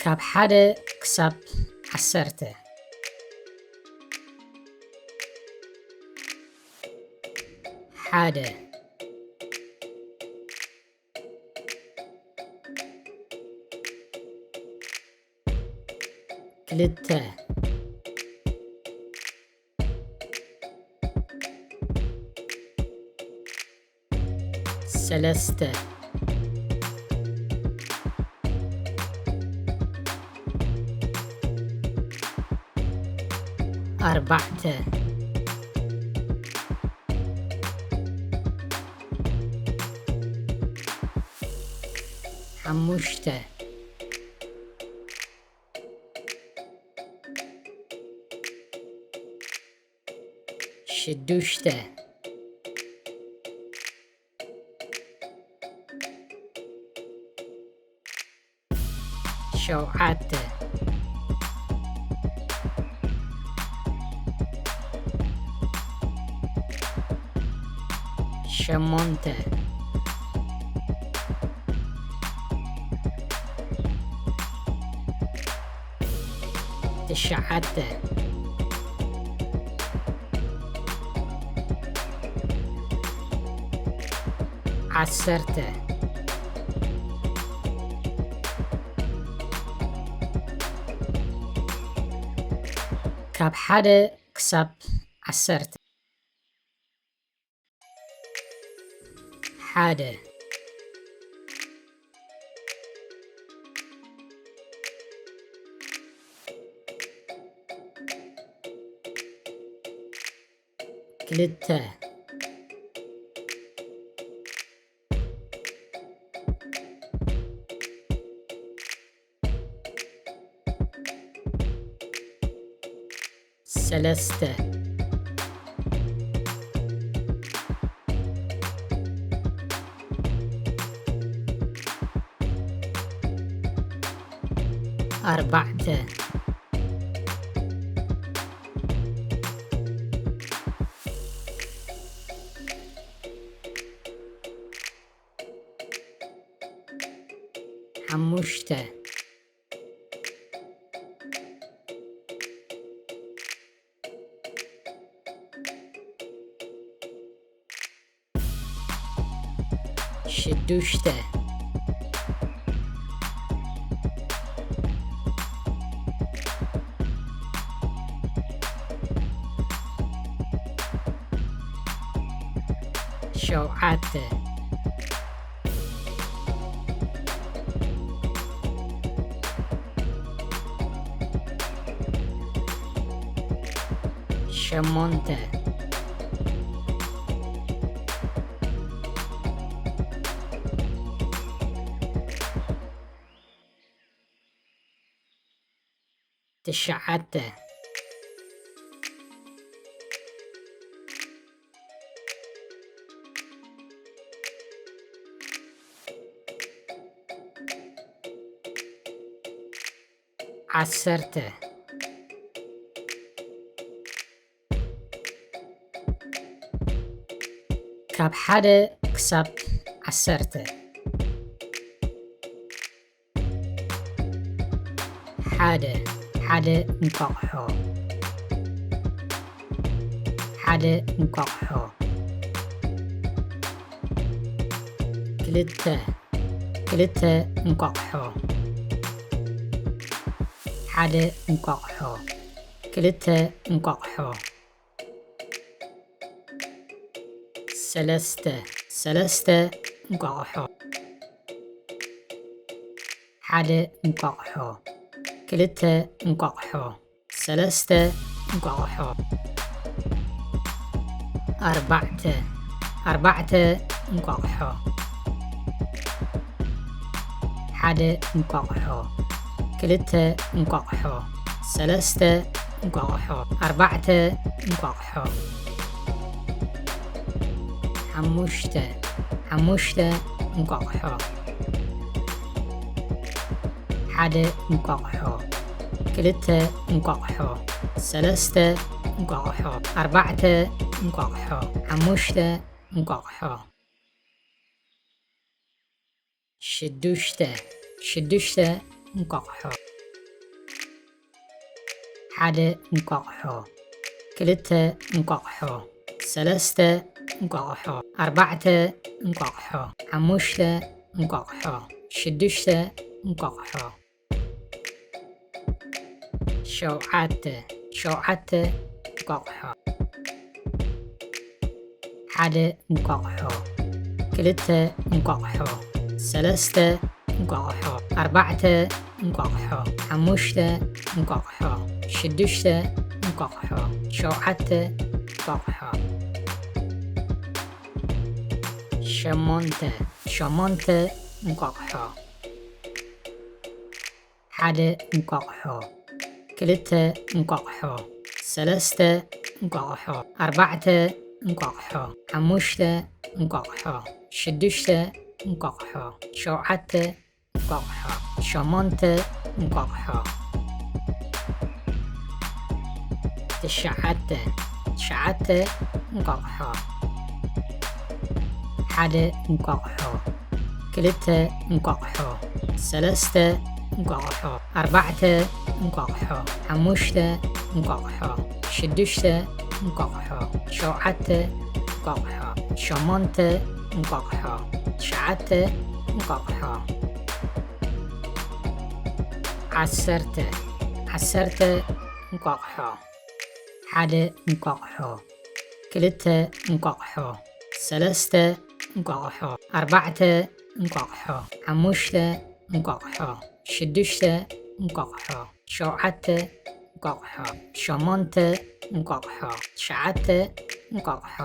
ካብ 1 ክሳብ 10 1 2 3 4 5 6 7 8 9 10 ካብ 1 ክሳብ 10 1 2 3 4 5 6 7 8 9 10 ካብ 1 ክሳብ 10 1 እንቋቑሖ 1 እንቋቑሖ 2 እንቋቑሖ 1 እንቋቑሖ 2 እንቋቑሖ 3 እንቋቑሖ 1 እንቋቑሖ 2 እንቋቑሖ 3 እንቋቑሖ 4 እንቋቑሖ 1 እንቋቑሖ 2 እንቋቑሖ 3 እንቋቑሖ 4 እንቋቑሖ 5 እንቋቑሖ 1 እንቋቑሖ 2 እንቋቑሖ 3 እንቋቑሖ 4 እንቋቑሖ 5 እንቋቑሖ 6 እንቋቑሖ ሓደ እንቋቑሖ ክልተ እንቋቑሖ ሰለስተ እንቋቑሖ ኣርባዕተ እንቋቑሖ ሓሙሽተ እንቋቑሖ ሽዱሽተ እንቋቑሖ ሸውዓተ እንቋቑሖ ሓደ እንቋቑሖ ክልተ እንቋቑሖ ሰለስተ እንቋቑሖ ኣርባዕተ እንቋቑሖ ሓሙሽተ እንቋቑሖ ሽዱሽተ እንቋቑሖ ሸውዓተ እንቋቑሖ ሸሞንተ እንቋቑሖ ሓደ እንቋቑሖ ክልተ እንቋቑሖ ሰለስተ እንቋቑሖ ኣርባዕተ እንቋቑሖ ሓሙሽተ እንቋቑሖ ሽዱሽተ እንቋቑሖ ሸውዓተ እንቋቑሖ ሸሞንተ እንቋቑሖ ትሽዓተ እንቋቑሖ ሓደ እንቋቑሖ ክልተ እንቋቑሖ ሰለስተ እንቋቑሖ ኣርባዕተ እንቋቑሖ ሓሙሽተ እንቋቑሖ ሽዱሽተ እንቋቑሖ ሸውዓተ እንቋቑሖ ሸሞንተ እንቋቑሖ ትሽዓተ እንቋቑሖ ዓሰርተ እንቋቑሖ ሓደ እንቋቑሖ ክልተ እንቋቑሖ ሰለስተ እንቋቑሖ ኣርባዕተ እንቋቑሖ ሓሙሽተ እንቋቑሖ ሽዱሽተ እንቋቑሖ ሸውዓተ እንቋቑሖ ሸሞንተ እንቋቑሖ ትሽዓተ እንቋቑሖ